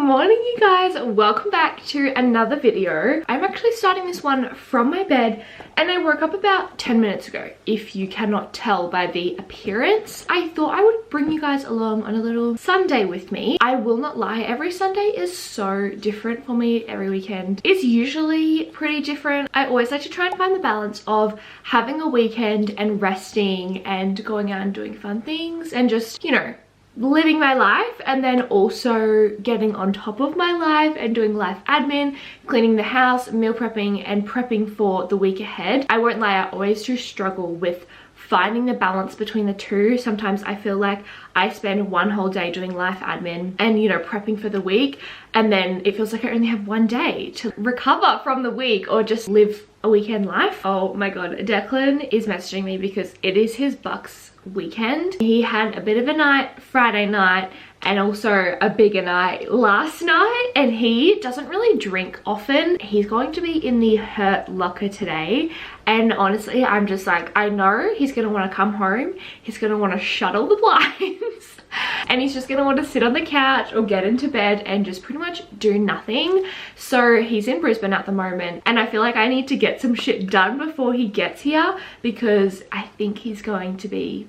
morning, you guys. Welcome back to another video. I'm actually starting this one from my bed and I woke up about 10 minutes ago, if you cannot tell by the appearance. I thought I would bring you guys along on a little Sunday with me. I will not lie, every Sunday is so different for me. Every weekend is usually pretty different. I always like to try and find the balance of having a weekend and resting and going out and doing fun things and just, you know, living my life, and then also getting on top of my life and doing life admin, cleaning the house, meal prepping, and prepping for the week ahead. I won't lie, I always do struggle with finding the balance between the two. Sometimes I feel like I spend one whole day doing life admin and, you know, prepping for the week, and then it feels like I only have one day to recover from the week or just live a weekend life. Oh my god, Declan is messaging me because it is his Bucks weekend. He had a bit of a night Friday night and also a bigger night last night, and he doesn't really drink often. He's going to be in the hurt locker today, and honestly I'm just like, I know he's gonna want to come home, he's gonna want to shuttle the blinds and he's just gonna want to sit on the couch or get into bed and just pretty much do nothing. So he's in Brisbane at the moment and I feel like I need to get some shit done before he gets here because I think he's going to be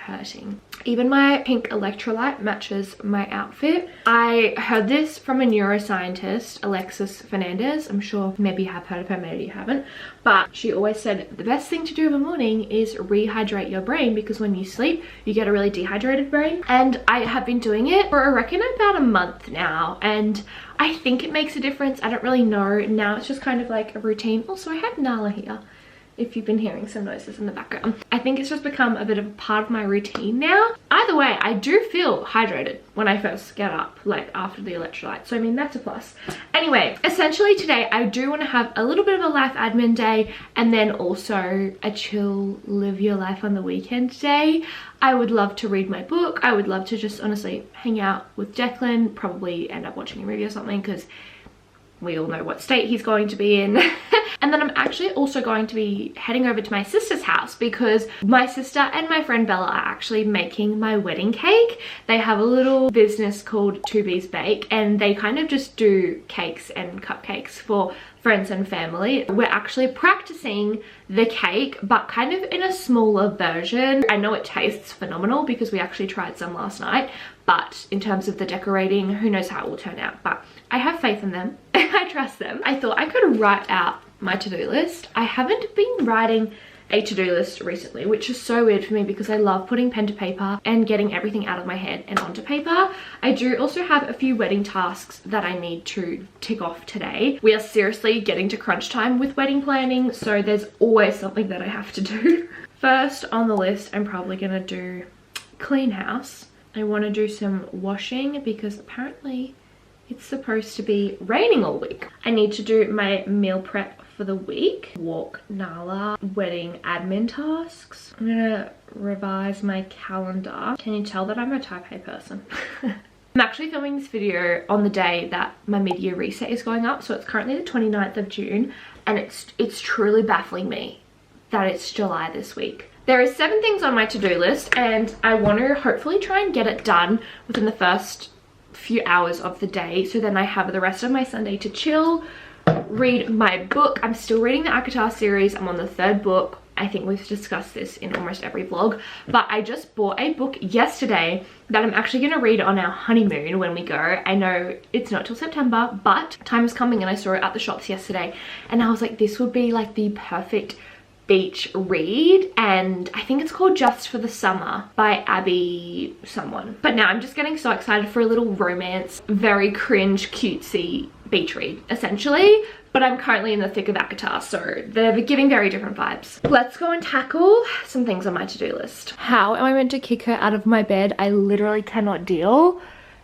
hurting. Even my pink electrolyte matches my outfit. I heard this from a neuroscientist, Alexis Fernandez. I'm sure maybe you have heard of her, maybe you haven't. But she always said the best thing to do in the morning is rehydrate your brain, because when you sleep, you get a really dehydrated brain. And I have been doing it for, I reckon, about a month now. And I think it makes a difference. I don't really know. Now it's just kind of like a routine. Also, I have Nala here, if you've been hearing some noises in the background. I think it's just become a bit of a part of my routine now. Either way, I do feel hydrated when I first get up, like after the electrolyte. So I mean, that's a plus. Anyway, essentially today I do want to have a little bit of a life admin day and then also a chill, live your life on the weekend day. I would love to read my book. I would love to just honestly hang out with Declan, probably end up watching a movie or something because we all know what state he's going to be in. And then I'm actually also going to be heading over to my sister's house because my sister and my friend Bella are actually making my wedding cake. They have a little business called 2B's Bake and they kind of just do cakes and cupcakes for friends and family. We're actually practicing the cake, but kind of in a smaller version. I know it tastes phenomenal because we actually tried some last night, but in terms of the decorating, who knows how it will turn out. But I have faith in them. I trust them. I thought I could write out my to-do list. I haven't been writing a to-do list recently, which is so weird for me because I love putting pen to paper and getting everything out of my head and onto paper. I do also have a few wedding tasks that I need to tick off today. We are seriously getting to crunch time with wedding planning, so there's always something that I have to do. First on the list, I'm probably gonna do clean house. I want to do some washing because apparently it's supposed to be raining all week. I need to do my meal prep for the week, walk Nala, wedding admin tasks. I'm gonna revise my calendar. Can you tell that I'm a type A person? I'm actually filming this video on the day that my mid-year reset is going up, so it's currently the 29th of June, and it's truly baffling me that it's July this week. There is 7 things on my to-do list and I want to hopefully try and get it done within the first few hours of the day, so then I have the rest of my Sunday to chill, read my book. I'm still reading the Akatar series. I'm on the 3rd book. I think we've discussed this in almost every vlog, but I just bought a book yesterday that I'm actually going to read on our honeymoon when we go. I know it's not till September, but time is coming and I saw it at the shops yesterday and I was like, this would be like the perfect beach read, and I think it's called Just for the Summer by Abby someone. But now I'm just getting so excited for a little romance, very cringe, cutesy beach read essentially, but I'm currently in the thick of Akatar, so they're giving very different vibes. Let's go and tackle some things on my to-do list. How am I meant to kick her out of my bed? I literally cannot deal.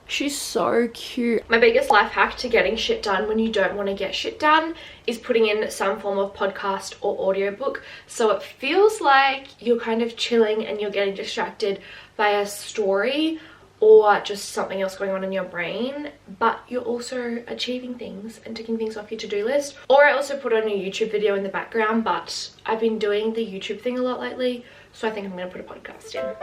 She's so cute. My biggest life hack to getting shit done when you don't want to get shit done is putting in some form of podcast or audiobook, so it feels like you're kind of chilling and you're getting distracted by a story or just something else going on in your brain, but you're also achieving things and ticking things off your to-do list. Or I also put on a YouTube video in the background, but I've been doing the YouTube thing a lot lately, so I think I'm going to put a podcast in.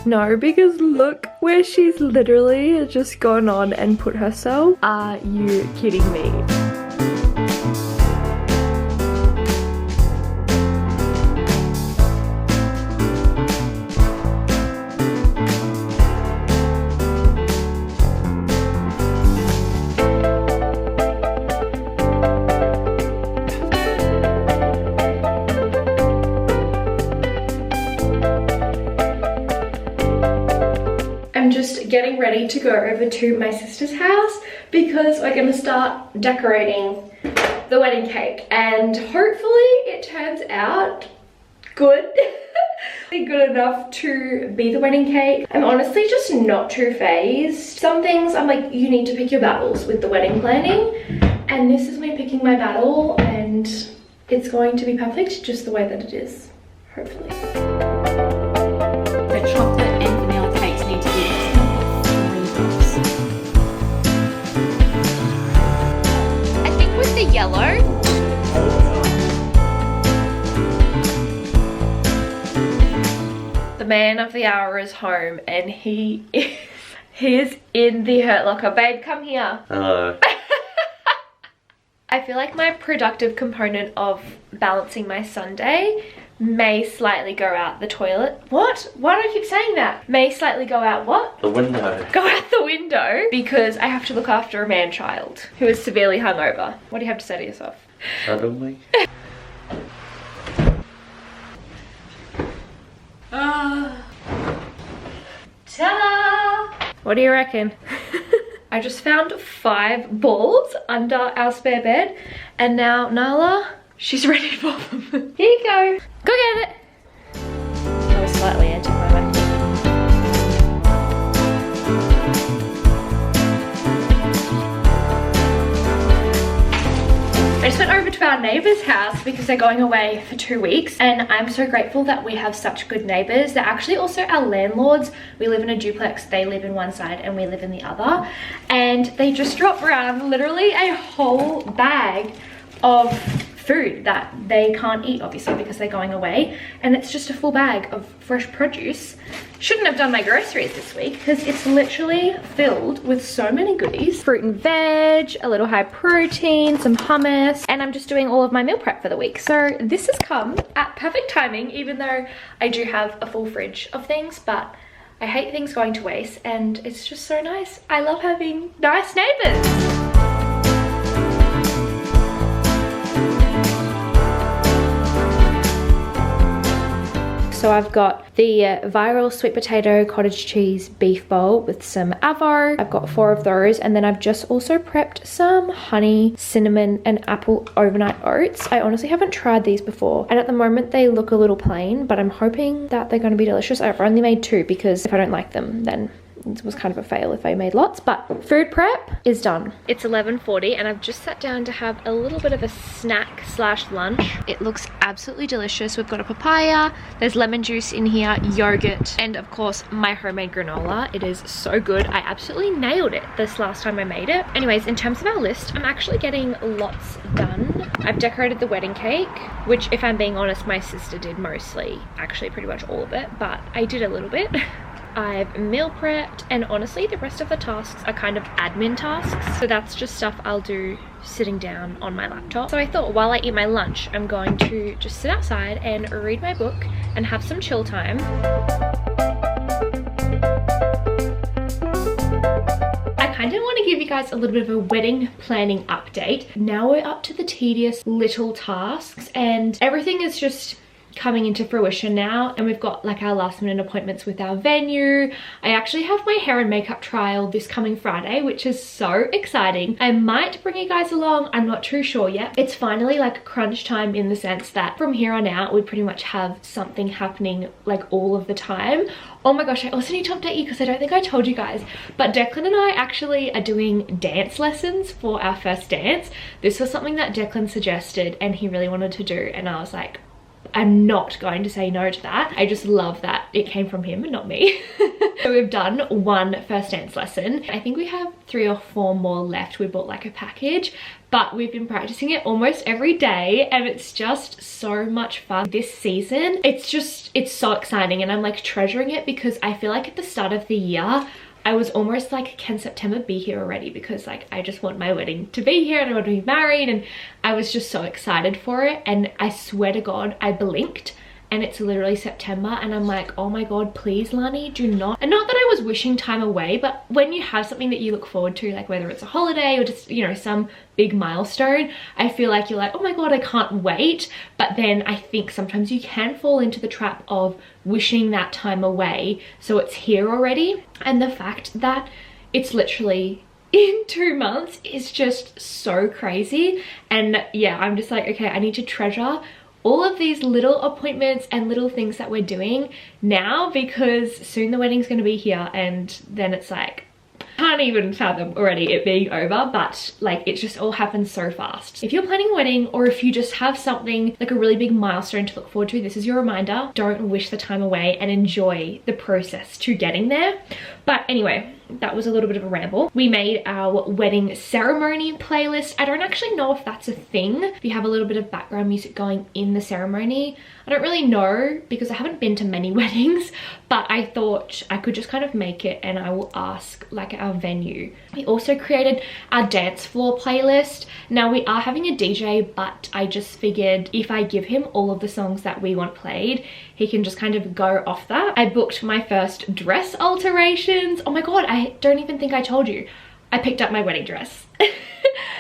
No, because look where she's literally just gone on and put herself. Are you kidding me? I'm just getting ready to go over to my sister's house because we're going to start decorating the wedding cake, and hopefully it turns out good. Good enough to be the wedding cake. I'm honestly just not too phased. Some things I'm like, you need to pick your battles with the wedding planning, and this is me picking my battle, and it's going to be perfect just the way that it is, hopefully. The chocolate and vanilla cakes need to be I think with the yellow, the man of the hour is home, and he is in the Hurt Locker. Babe, come here. Hello. I feel like my productive component of balancing my Sunday may slightly go out the toilet. What? Why do I keep saying that? May slightly go out what? The window. Go out the window because I have to look after a man-child who is severely hungover. What do you have to say to yourself? Suddenly. Ta-da! What do you reckon? I just found 5 balls under our spare bed, and now Nala, she's ready for them. Here you go. Go get it. I was slightly anticlimactic. I just went over to our neighbour's house because they're going away for 2 weeks, and I'm so grateful that we have such good neighbours. They're actually also our landlords. We live in a duplex, they live in one side and we live in the other, and they just drop around literally a whole bag of food that they can't eat, obviously, because they're going away, and it's just a full bag of fresh produce. Shouldn't have done my groceries this week because it's literally filled with so many goodies. Fruit and veg, a little high protein, some hummus, and I'm just doing all of my meal prep for the week. So this has come at perfect timing, even though I do have a full fridge of things, but I hate things going to waste, and it's just so nice. I love having nice neighbors. So I've got the viral sweet potato cottage cheese beef bowl with some avo. I've got 4 of those, and then I've just also prepped some honey, cinnamon and apple overnight oats. I honestly haven't tried these before, and at the moment they look a little plain, but I'm hoping that they're going to be delicious. I've only made 2 because if I don't like them, then it was kind of a fail if I made lots, but food prep is done. It's 11:40 and I've just sat down to have a little bit of a snack slash lunch. It looks absolutely delicious. We've got a papaya, there's lemon juice in here, yogurt, and of course my homemade granola. It is so good. I absolutely nailed it this last time I made it. Anyways, in terms of our list, I'm actually getting lots done. I've decorated the wedding cake, which if I'm being honest, my sister did mostly, actually pretty much all of it, but I did a little bit. I've meal prepped, and honestly the rest of the tasks are kind of admin tasks, so that's just stuff I'll do sitting down on my laptop. So I thought while I eat my lunch, I'm going to just sit outside and read my book and have some chill time. I kind of want to give you guys a little bit of a wedding planning update. Now we're up to the tedious little tasks, and everything is just coming into fruition now, and we've got like our last minute appointments with our venue. I actually have my hair and makeup trial this coming Friday, which is so exciting. I might bring you guys along, I'm not too sure yet. It's finally like crunch time in the sense that from here on out we pretty much have something happening like all of the time. Oh my gosh, I also need to update you because I don't think I told you guys, but Declan and I actually are doing dance lessons for our first dance. This was something that Declan suggested and he really wanted to do, and I was like, I'm not going to say no to that. I just love that it came from him and not me. So we've done one first dance lesson. I think we have 3 or 4 more left. We bought like a package, but we've been practicing it almost every day and it's just so much fun this season. It's so exciting and I'm like treasuring it because I feel like at the start of the year I was almost like, can September be here already? Because like I just want my wedding to be here and I want to be married, and I was just so excited for it. And I swear to God, I blinked and it's literally September and I'm like, oh my God, please Lani, do not. And not that I was wishing time away, but when you have something that you look forward to, like whether it's a holiday or just, you know, some big milestone, I feel like you're like, oh my God, I can't wait. But then I think sometimes you can fall into the trap of wishing that time away so it's here already. And the fact that it's literally in 2 months is just so crazy. And yeah, I'm just like, okay, I need to treasure all of these little appointments and little things that we're doing now, because soon the wedding's going to be here and then it's like, can't even fathom already it being over. But like it just all happens so fast. If you're planning a wedding or if you just have something like a really big milestone to look forward to, this is your reminder. Don't wish the time away and enjoy the process to getting there. But anyway, that was a little bit of a ramble. We made our wedding ceremony playlist. I don't actually know if that's a thing. If you have a little bit of background music going in the ceremony, I don't really know because I haven't been to many weddings, but I thought I could just kind of make it and I will ask like our venue. We also created our dance floor playlist. Now we are having a DJ, but I just figured if I give him all of the songs that we want played, he can just kind of go off that. I booked my first dress alterations. Oh my God, I don't even think I told you. I picked up my wedding dress.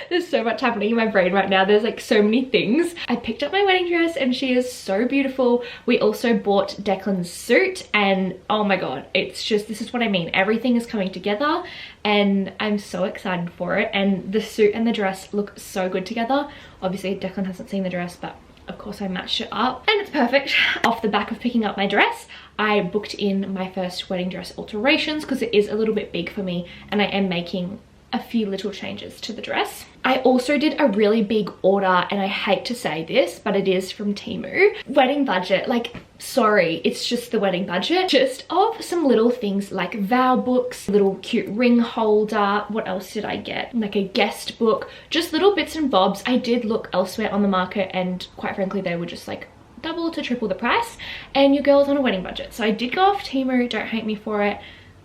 There's so much happening in my brain right now. There's like so many things. I picked up my wedding dress and she is so beautiful. We also bought Declan's suit and oh my God, it's just, this is what I mean. Everything is coming together and I'm so excited for it. And the suit and the dress look so good together. Obviously Declan hasn't seen the dress, but of course I matched it up and it's perfect. Off the back of picking up my dress, I booked in my first wedding dress alterations because it is a little bit big for me and I am making a few little changes to the dress. I also did a really big order, and I hate to say this, but it is from Temu. Wedding budget, like, sorry, it's just the wedding budget. Just of some little things like vow books, little cute ring holder. What else did I get? Like a guest book, just little bits and bobs. I did look elsewhere on the market and quite frankly, they were just like double to triple the price, and your girl's on a wedding budget. So I did go off Temu, don't hate me for it.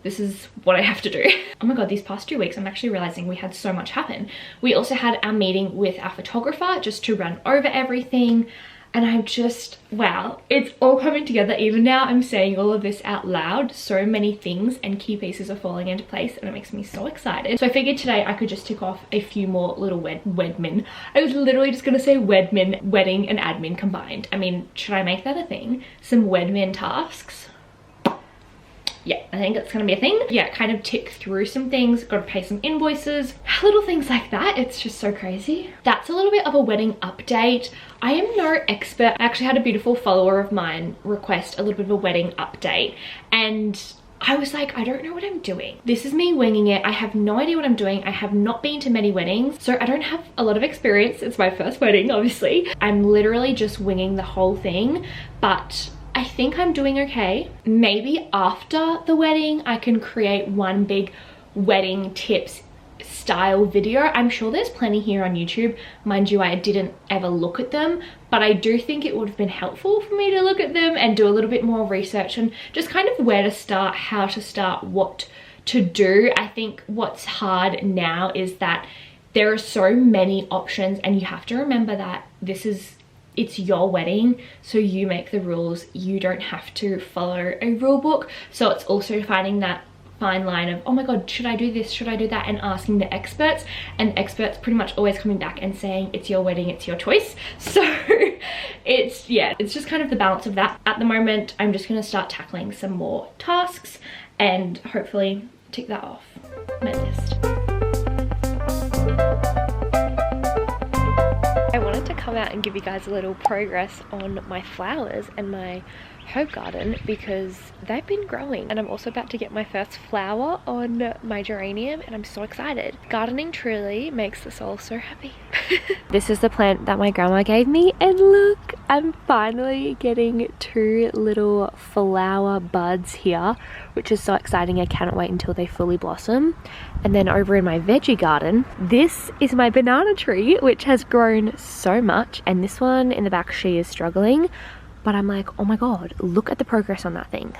This is what I have to do. Oh my God, these past 2 weeks, I'm actually realizing we had so much happen. We also had our meeting with our photographer just to run over everything. And I'm just, wow, it's all coming together. Even now I'm saying all of this out loud. So many things and key pieces are falling into place and it makes me so excited. So I figured today I could just tick off a few more little wedmin. I was literally just gonna say wedmin, wedding and admin combined. I mean, should I make that a thing? Some wedmin tasks. Yeah, I think that's gonna be a thing. Yeah, kind of tick through some things, gotta pay some invoices, little things like that. It's just so crazy. That's a little bit of a wedding update. I am no expert. I actually had a beautiful follower of mine request a little bit of a wedding update and I was like, I don't know what I'm doing. This is me winging it. I have no idea what I'm doing. I have not been to many weddings, so I don't have a lot of experience. It's my first wedding, obviously. I'm literally just winging the whole thing, but I think I'm doing okay. Maybe after the wedding, I can create one big wedding tips style video. I'm sure there's plenty here on YouTube. Mind you, I didn't ever look at them, but I do think it would have been helpful for me to look at them and do a little bit more research and just kind of where to start, how to start, what to do. I think what's hard now is that there are so many options and you have to remember that it's your wedding, so you make the rules. You don't have to follow a rule book. So it's also finding that fine line of, oh my God, should I do this? Should I do that? And asking the experts, and experts pretty much always coming back and saying, it's your wedding, it's your choice. So it's just kind of the balance of that. At the moment, I'm just gonna start tackling some more tasks and hopefully tick that off my list. I wanted to come out and give you guys a little progress on my flowers and my herb garden because they've been growing, and I'm also about to get my first flower on my geranium and I'm so excited. Gardening truly makes the soul so happy. This is the plant that my grandma gave me and look, I'm finally getting 2 little flower buds here, which is so exciting. I cannot wait until they fully blossom. And then over in my veggie garden, this is my banana tree, which has grown so much. And this one in the back, she is struggling. But I'm like, oh my god, look at the progress on that thing.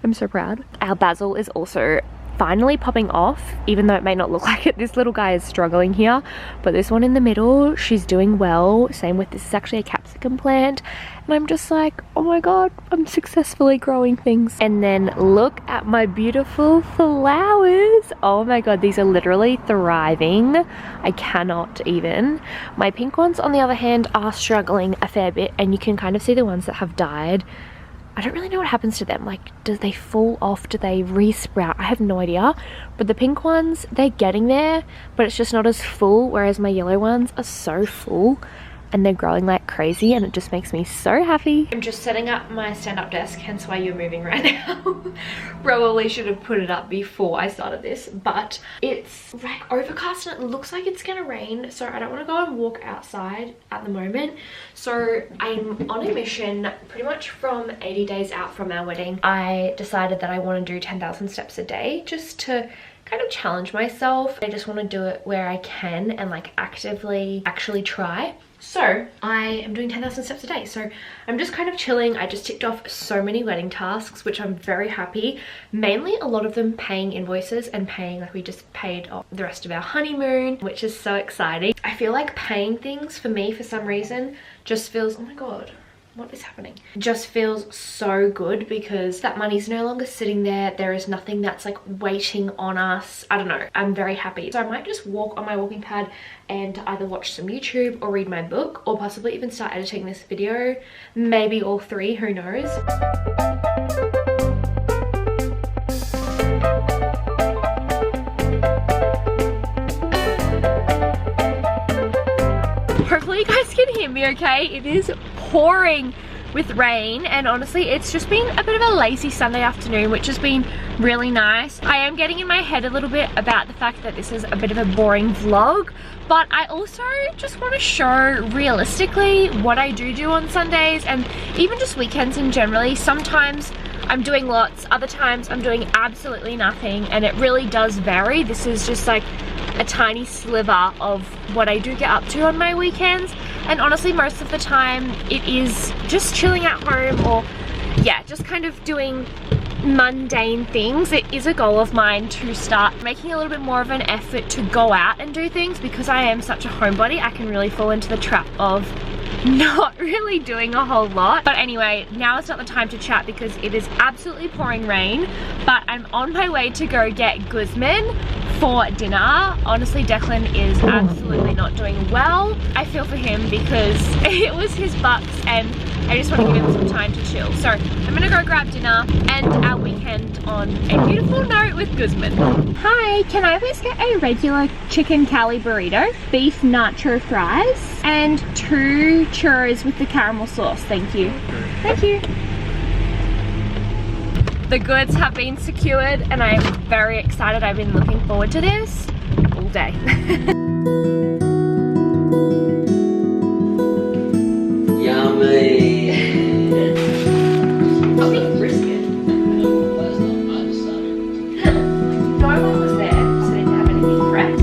I'm so proud. Our basil is also finally popping off, even though it may not look like it. This little guy is struggling here, but this one in the middle, she's doing well. Same with this, is actually a capsicum plant, and I'm just like, oh my god, I'm successfully growing things. And then look at my beautiful flowers. Oh my god, these are literally thriving. I cannot even. My pink ones, on the other hand, are struggling a fair bit, and you can kind of see the ones that have died. I don't really know what happens to them. Like, do they fall off? Do they re-sprout? I have no idea. But the pink ones, they're getting there, but it's just not as full, whereas my yellow ones are so full and they're growing like crazy, and it just makes me so happy. I'm just setting up my stand-up desk, hence why you're moving right now. Probably should have put it up before I started this, but it's like overcast and it looks like it's gonna rain, so I don't want to go and walk outside at the moment. So I'm on a mission pretty much from 80 days out from our wedding. I decided that I want to do 10,000 steps a day just to kind of challenge myself. I just want to do it where I can and like actively actually try. So I am doing 10,000 steps a day. So I'm just kind of chilling. I just ticked off so many wedding tasks, which I'm very happy. Mainly a lot of them paying invoices and paying, like we just paid off the rest of our honeymoon, which is so exciting. I feel like paying things for me for some reason just feels, oh my god, what is happening? It just feels so good because that money's no longer sitting there. There is nothing that's like waiting on us. I don't know. I'm very happy. So I might just walk on my walking pad and either watch some YouTube or read my book, or possibly even start editing this video. Maybe all three, who knows? Hopefully you guys can hear me okay. It is pouring with rain, and honestly it's just been a bit of a lazy Sunday afternoon, which has been really nice. I am getting in my head a little bit about the fact that this is a bit of a boring vlog, but I also just want to show realistically what I do on Sundays and even just weekends in generally. Sometimes I'm doing lots, other times I'm doing absolutely nothing, and it really does vary. This is just like a tiny sliver of what I do get up to on my weekends, and honestly most of the time it is just chilling at home, or yeah, just kind of doing mundane things. It is a goal of mine to start making a little bit more of an effort to go out and do things, because I am such a homebody. I can really fall into the trap of not really doing a whole lot. But anyway, now is not the time to chat because it is absolutely pouring rain, but I'm on my way to go get Guzman for dinner. Honestly, Declan is absolutely not doing well. I feel for him because it was his bucks and I just want to give him some time to chill. So I'm gonna go grab dinner and our weekend on a beautiful note with Guzman. Hi, can I please get a regular chicken cali burrito, beef nacho fries, and 2 churros with the caramel sauce, thank you. Thank you. The goods have been secured and I am very excited. I've been looking forward to this all day. Yummy. I'll be brisket. No one was there, so they didn't have anything prepped.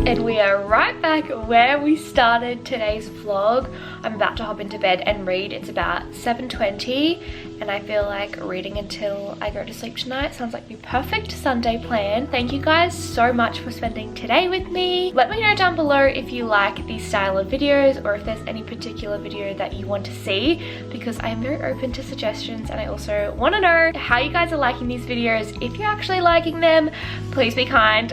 And we are right back where we started today's vlog. I'm about to hop into bed and read. It's about 7:20 and I feel like reading until I go to sleep tonight sounds like the perfect Sunday plan. Thank you guys so much for spending today with me. Let me know down below if you like these style of videos or if there's any particular video that you want to see, because I am very open to suggestions, and I also want to know how you guys are liking these videos. If you're actually liking them, please be kind.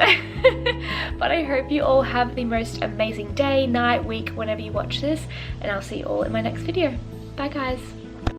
But I hope you all have the most amazing day, night, week, whenever you watch this, and I'll see you all in my next video. Bye guys.